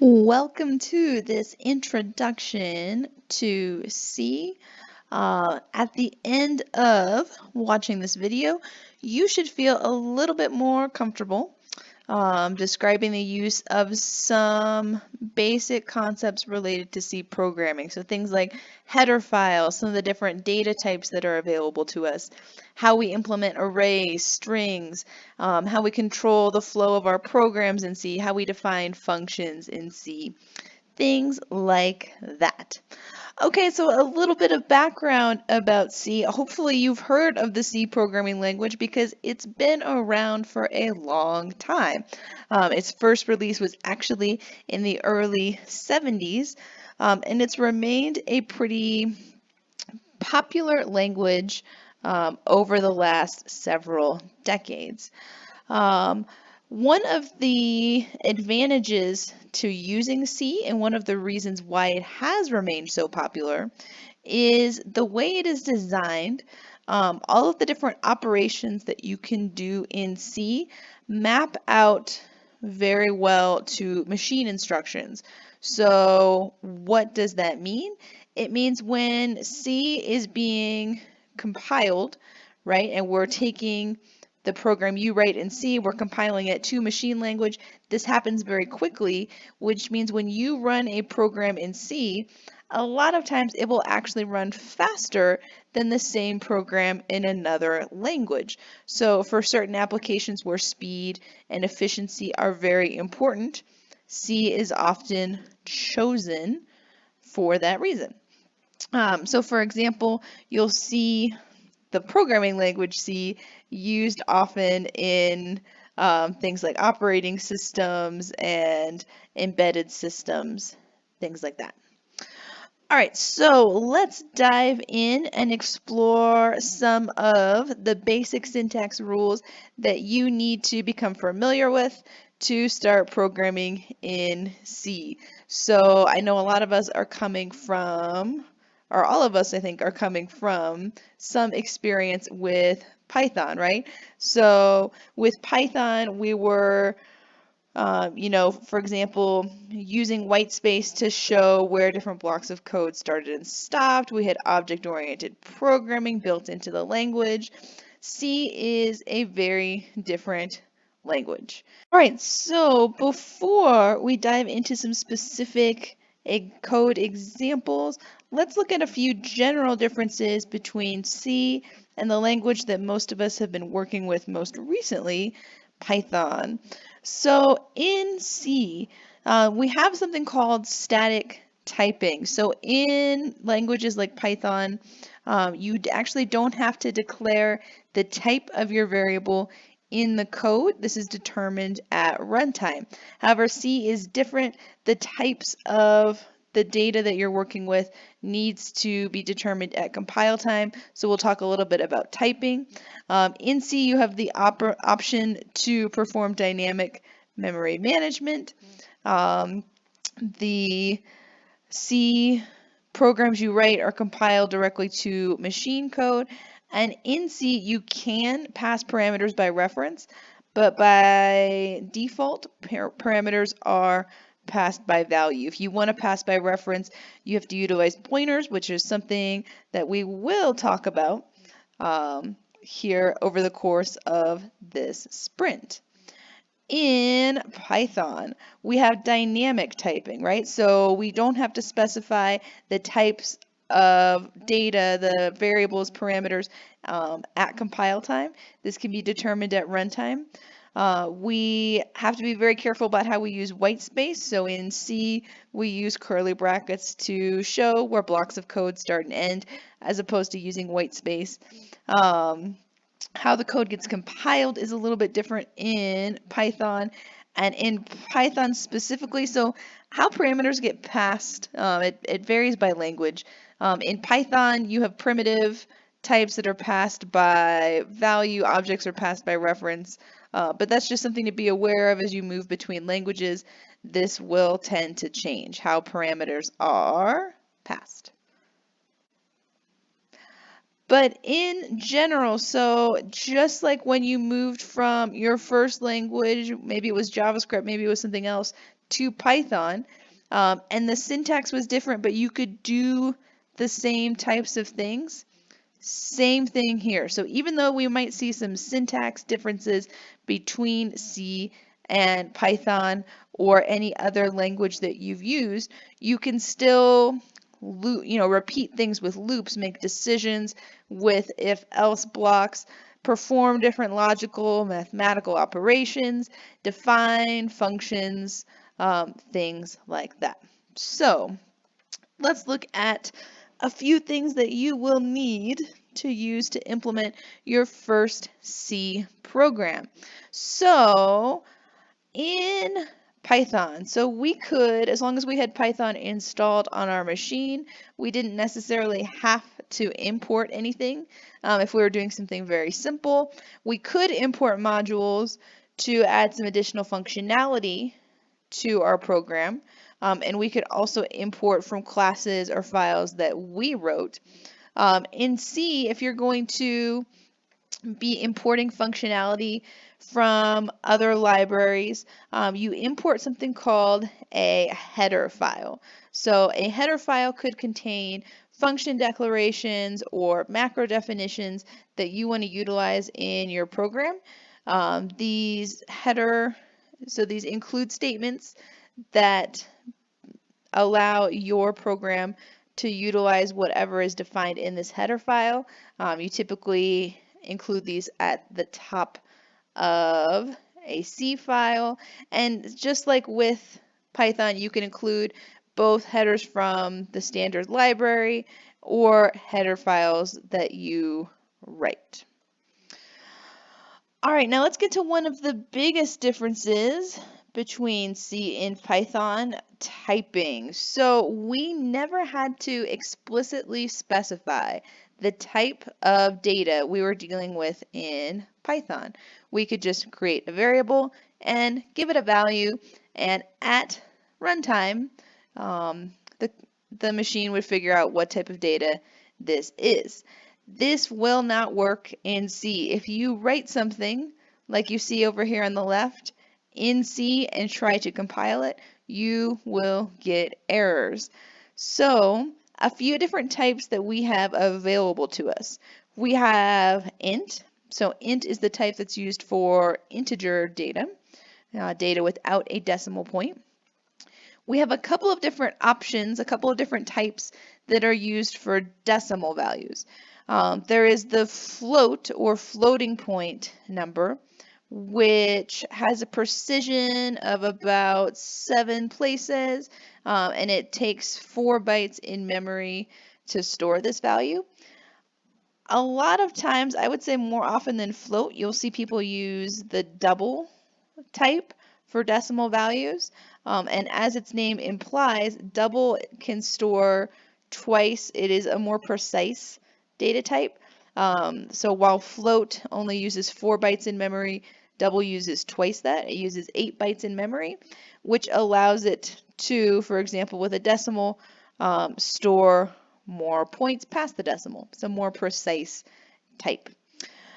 Welcome to this introduction to C. At the end of watching this video, you should feel a little bit more comfortable describing the use of some basic concepts related to C programming. So things like header files, some of the different data types that are available to us, how we implement arrays, strings, how we control the flow of our programs in C, how we define functions in C, things like that. Okay, so a little bit of background about C. Hopefully you've heard of the C programming language because it's been around for a long time. Its first release was actually in the early 70s, and it's remained a pretty popular language over the last several decades. Um, One of the advantages to using C and one of the reasons why it has remained so popular is the way it is designed. All of the different operations that you can do in C map out very well to machine instructions. So what does that mean? It means when C is being compiled, right, and we're taking the program you write in C, we're compiling it to machine language. This happens very quickly, which means when you run a program in C, a lot of times it will actually run faster than the same program in another language. So for certain applications where speed and efficiency are very important, C is often chosen for that reason. So for example, you'll see the programming language C used often in things like operating systems and embedded systems, things like that. All right, so let's dive in and explore some of the basic syntax rules that you need to become familiar with to start programming in C. So I know a lot of us are coming from, or all of us I think are coming from some experience with Python, right? So with Python, we were for example, using white space to show where different blocks of code started and stopped. We had object-oriented programming built into the language. C is a very different language. All right, so before we dive into some specific code examples, let's look at a few general differences between C and the language that most of us have been working with most recently, Python. So in C, we have something called static typing. So in languages like Python, you actually don't have to declare the type of your variable in the code. This is determined at runtime. However, C is different. The types of the data that you're working with needs to be determined at compile time. So we'll talk a little bit about typing. In C, you have the option to perform dynamic memory management. The C programs you write are compiled directly to machine code. And in C, you can pass parameters by reference, but by default, parameters are passed by value. If you want to pass by reference, you have to utilize pointers, which is something that we will talk about here over the course of this sprint. In Python, we have dynamic typing, right? So we don't have to specify the types of data, the variables, parameters at compile time. This can be determined at runtime. We have to be very careful about how we use white space. So in C, we use curly brackets to show where blocks of code start and end, as opposed to using white space. How the code gets compiled is a little bit different in Python, and in Python specifically, so how parameters get passed, it varies by language. In Python, you have primitive types that are passed by value, objects are passed by reference, but that's just something to be aware of as you move between languages. This will tend to change how parameters are passed. But in general, so just like when you moved from your first language, maybe it was JavaScript, maybe it was something else, to Python, and the syntax was different, but you could do the same types of things. Same thing here. So even though we might see some syntax differences between C and Python or any other language that you've used, you can still repeat things with loops, make decisions with if-else blocks, perform different logical, mathematical operations, define functions, things like that. So let's look at a few things that you will need to use to implement your first C program. So in Python, so we could, as long as we had Python installed on our machine, we didn't necessarily have to import anything. If we were doing something very simple, we could import modules to add some additional functionality to our program. And we could also import from classes or files that we wrote. In C, if you're going to be importing functionality from other libraries, you import something called a header file. So a header file could contain function declarations or macro definitions that you want to utilize in your program. These include statements that allow your program to utilize whatever is defined in this header file. You typically include these at the top of a C file, and just like with Python, you can include both headers from the standard library or header files that you write. All right, now let's get to one of the biggest differences between C and Python: typing. So we never had to explicitly specify the type of data we were dealing with in Python. We could just create a variable and give it a value, and at runtime, the machine would figure out what type of data this is. This will not work in C. If you write something like you see over here on the left in C and try to compile it, you will get errors. So a few different types that we have available to us. We have int. So int is the type that's used for integer data, data without a decimal point. We have a couple of different options, a couple of different types that are used for decimal values. There is the float or floating point number, which has a precision of about 7 places, and it takes 4 bytes in memory to store this value. A lot of times, I would say more often than float, you'll see people use the double type for decimal values, and as its name implies, double can store twice. It is a more precise data type. So while float only uses 4 bytes in memory, double uses twice that. It uses 8 bytes in memory, which allows it to, for example, with a decimal, store more points past the decimal. It's a more precise type.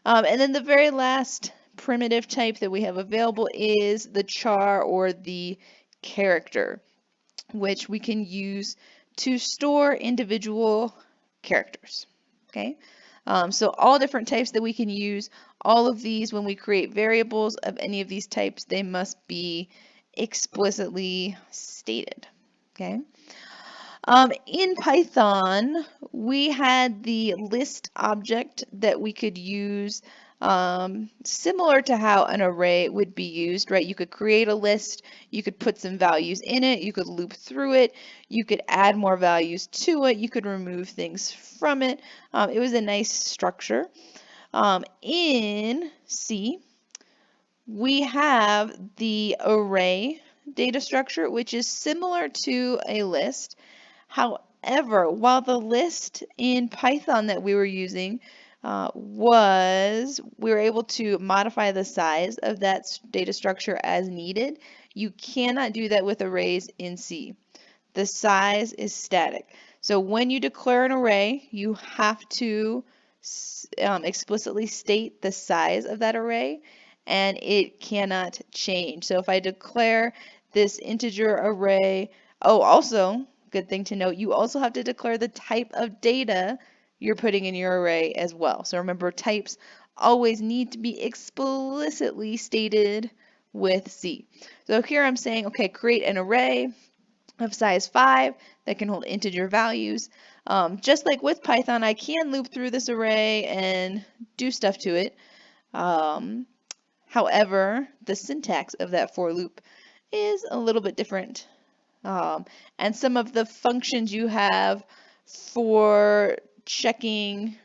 And then the very last primitive type that we have available is the char or the character, which we can use to store individual characters. Okay, so all different types that we can use. All of these, when we create variables of any of these types, they must be explicitly stated. Okay. In Python, we had the list object that we could use similar to how an array would be used, right? You could create a list, you could put some values in it, you could loop through it, you could add more values to it, you could remove things from it. It was a nice structure. In C, we have the array data structure, which is similar to a list. However, while the list in Python that we were using we were able to modify the size of that data structure as needed, you cannot do that with arrays in C. The size is static. So when you declare an array, you have to explicitly state the size of that array, and it cannot change. So if I declare this integer array. Oh, also, good thing to note, you also have to declare the type of data you're putting in your array as well. So remember, types always need to be explicitly stated with C. So here I'm saying, okay, create an array of size 5 that can hold integer values. Just like with Python, I can loop through this array and do stuff to it. However, the syntax of that for loop is a little bit different. And some of the functions you have for checking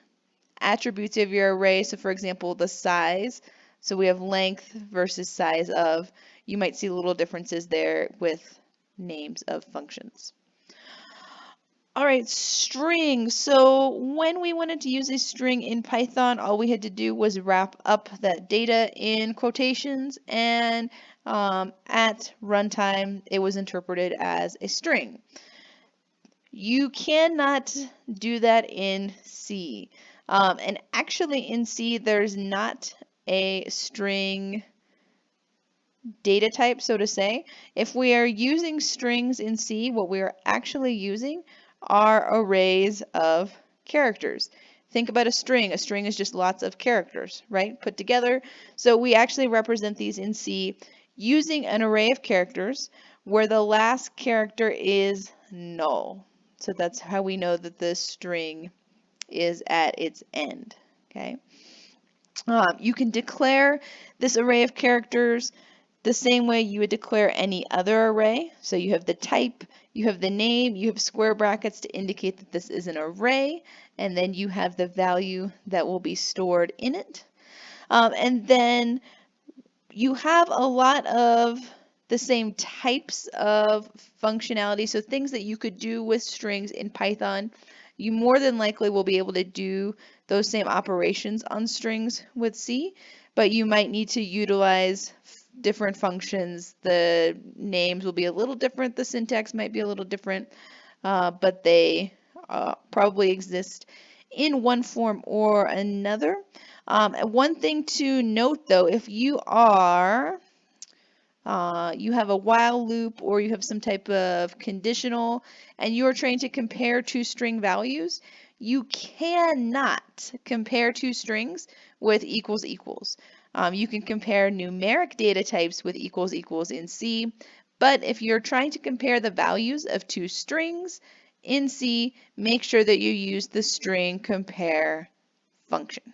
attributes of your array, so for example, the size, so we have length versus size of, you might see little differences there with names of functions. All right, string. So when we wanted to use a string in Python, all we had to do was wrap up that data in quotations, and at runtime, it was interpreted as a string. You cannot do that in C. And actually in C, there's not a string data type, so to say. If we are using strings in C, what we are actually using are arrays of characters. Think about a string. A string is just lots of characters, right, put together. So we actually represent these in C using an array of characters where the last character is null. So that's how we know that the string is at its end. Okay. You can declare this array of characters the same way you would declare any other array. So you have the type, you have the name, you have square brackets to indicate that this is an array, and then you have the value that will be stored in it. And then you have a lot of the same types of functionality, so things that you could do with strings in Python. You more than likely will be able to do those same operations on strings with C, but you might need to utilize different functions. The names will be a little different, the syntax might be a little different, but they probably exist in one form or another. One thing to note though, if you are you have a while loop or you have some type of conditional and you are trying to compare two string values, you cannot compare two strings with equals equals. You can compare numeric data types with equals equals in C, but if you're trying to compare the values of two strings in C, make sure that you use the string compare function.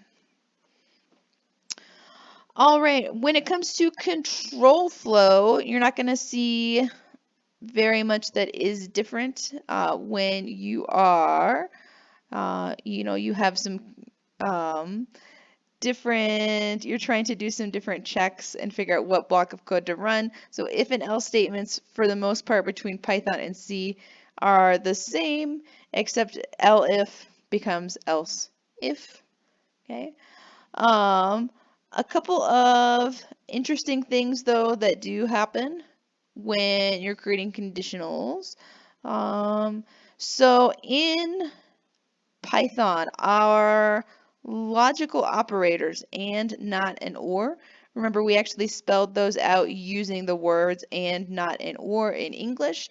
All right, when it comes to control flow, you're not going to see very much that is different when you are, you have some different, you're trying to do some different checks and figure out what block of code to run. So if and else statements, for the most part, between Python and C are the same, except elif becomes else if. Okay. A couple of interesting things, though, that do happen when you're creating conditionals. So in Python, our logical operators and, not, and or, remember we actually spelled those out using the words and, not, and or in English.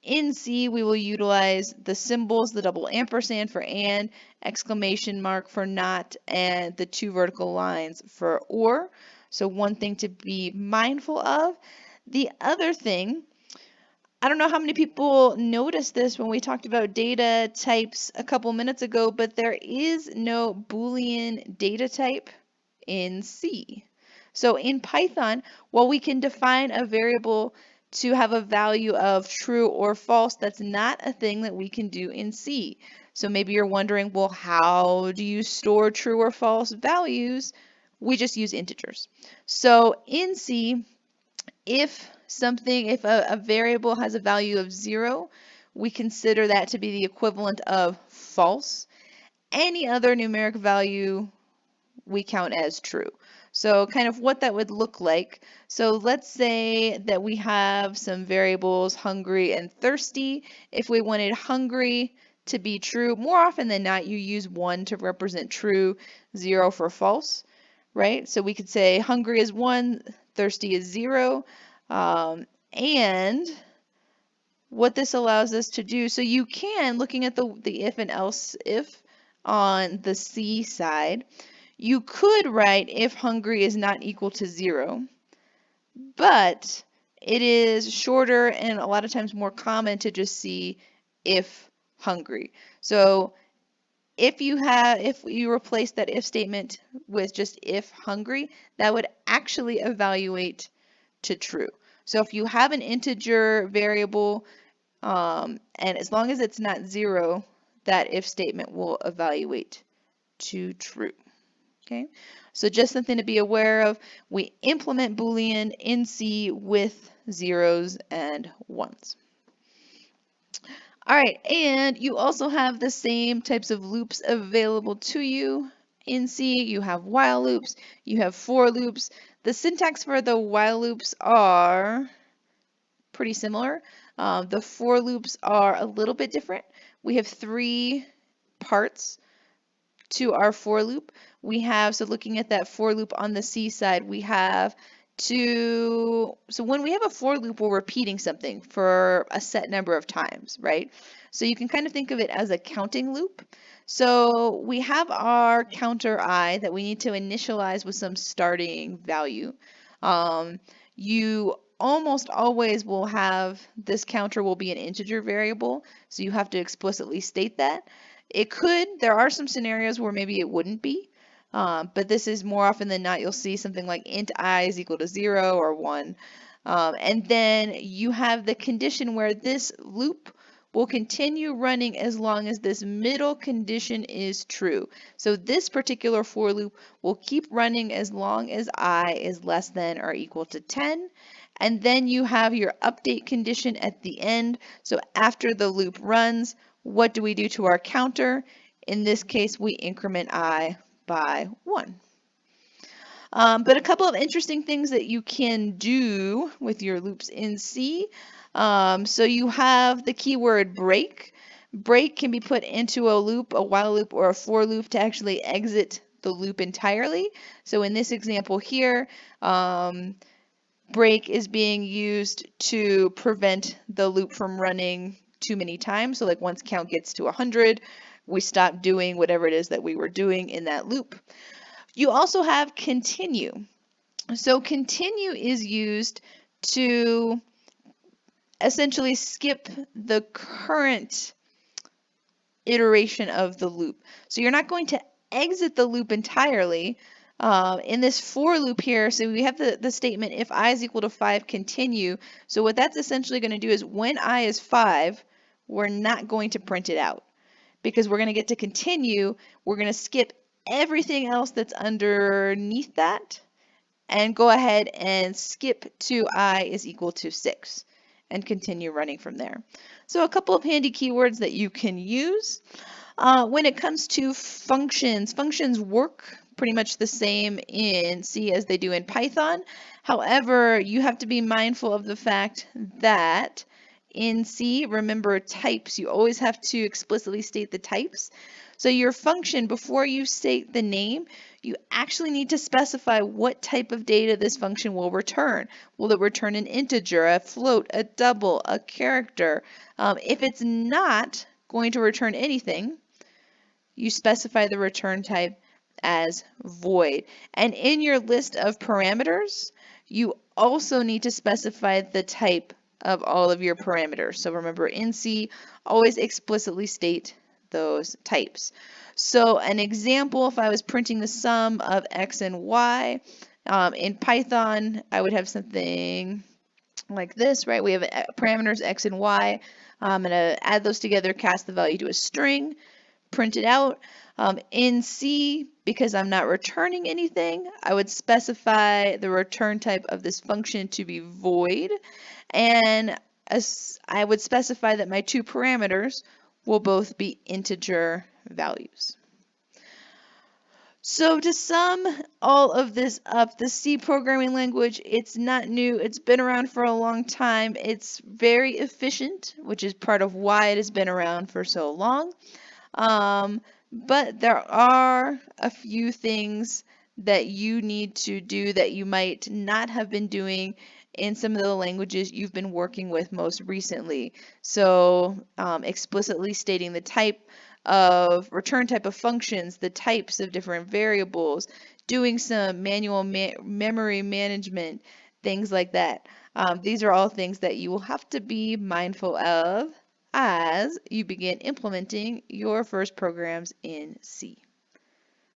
In C, we will utilize the symbols, the double ampersand for and, exclamation mark for not, and the two vertical lines for or. So one thing to be mindful of. The other thing, I don't know how many people noticed this when we talked about data types a couple minutes ago, but there is no Boolean data type in C. So in Python, while we can define a variable to have a value of true or false, that's not a thing that we can do in C. So maybe you're wondering, well, how do you store true or false values? We just use integers. So in C, if a variable has a value of 0, we consider that to be the equivalent of false. Any other numeric value we count as true. So kind of what that would look like. So let's say that we have some variables, hungry and thirsty. If we wanted hungry to be true, more often than not, you use 1 to represent true, 0 for false, right? So we could say hungry is 1, thirsty is 0. And what this allows us to do, so you can, looking at the if and else if on the C side, you could write if hungry is not equal to 0, but it is shorter and a lot of times more common to just see if hungry. So if you replace that if statement with just if hungry, that would actually evaluate to true. So if you have an integer variable, and as long as it's not 0, that if statement will evaluate to true. Okay, so just something to be aware of. We implement Boolean in C with zeros and ones. All right, and you also have the same types of loops available to you in C. You have while loops, you have for loops. The syntax for the while loops are pretty similar. The for loops are a little bit different. We have 3 parts to our for loop. We have, so looking at that for loop on the C side, we have so when we have a for loop, we're repeating something for a set number of times, right? So you can kind of think of it as a counting loop. So we have our counter I that we need to initialize with some starting value. You almost always will have this counter will be an integer variable, so you have to explicitly state that. There are some scenarios where maybe it wouldn't be, but this is more often than not, you'll see something like int I is equal to 0 or 1. And then you have the condition where this loop will continue running as long as this middle condition is true. So this particular for loop will keep running as long as I is less than or equal to 10. And then you have your update condition at the end. So after the loop runs, what do we do to our counter? In this case, we increment I by 1. But a couple of interesting things that you can do with your loops in C. So you have the keyword break. Break can be put into a loop, a while loop, or a for loop to actually exit the loop entirely. So in this example here, break is being used to prevent the loop from running too many times. So like once count gets to 100, we stop doing whatever it is that we were doing in that loop. You also have continue. So continue is used to essentially skip the current iteration of the loop. So you're not going to exit the loop entirely. In this for loop here, so we have the statement if I is equal to 5, continue. So what that's essentially going to do is when I is 5, we're not going to print it out because we're going to get to continue. We're going to skip everything else that's underneath that and go ahead and skip to I is equal to 6 and continue running from there. So a couple of handy keywords that you can use. When it comes to functions, functions work pretty much the same in C as they do in Python. However, you have to be mindful of the fact that in C, remember types, you always have to explicitly state the types. So your function, before you state the name, you actually need to specify what type of data this function will return. Will it return an integer, a float, a double, a character? If it's not going to return anything, you specify the return type as void. And in your list of parameters, you also need to specify the type of all of your parameters. So remember, in C, always explicitly state those types. So an example, if I was printing the sum of x and y, in Python, I would have something like this, right? We have parameters x and y. I'm going to add those together, cast the value to a string, print it out. In C, because I'm not returning anything, I would specify the return type of this function to be void, and I would specify that my 2 parameters will both be integer values. So to sum all of this up, the C programming language, it's not new. It's been around for a long time. It's very efficient, which is part of why it has been around for so long. But there are a few things that you need to do that you might not have been doing in some of the languages you've been working with most recently. So explicitly stating the type of return type of functions, the types of different variables, doing some manual memory management, things like that. These are all things that you will have to be mindful of as you begin implementing your first programs in C.